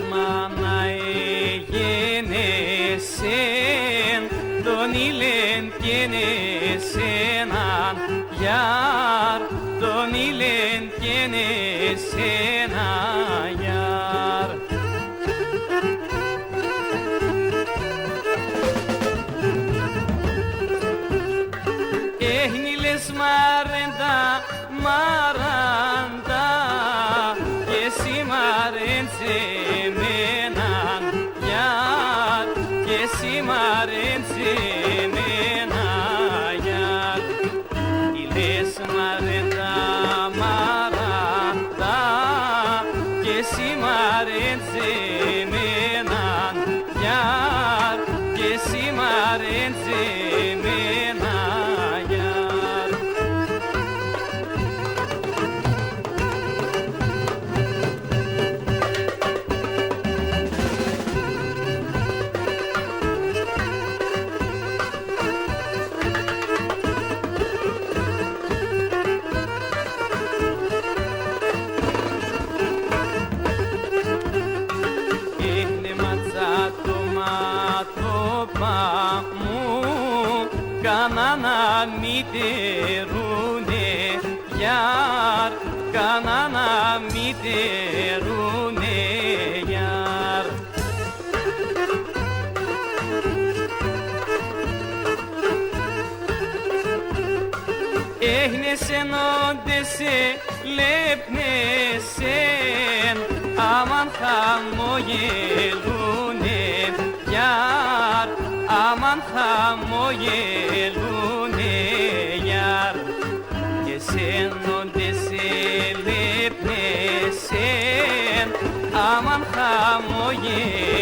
μάνα εγένεσεν, τον ήλεν κενεσέναν γιάρ, τον ήλεν κενεσέναν γιάρ. Έχνηλες μαρέντα, μαράντα, και εσύ μαρέντσε μέναν γιάρ, και εσύ μαρέντσε μέναν γιάρ. Ήλες μαρέντα, μαράντα, και εσύ μαρέντσε μέναν γιάρ, και εσύ μαρέντσε μέναν γιάρ. Κανάνα μητερούνε γιάρ, κανάνα μητερούνε γιάρ. Έχνεσεν όντεσε λέπνεσεν, άμαν χαμογελούνε γιάρ, άμαν χαμογελούνε γιάρ. Και σένοντες ελέπνεσεν, άμαν χαμογελούνε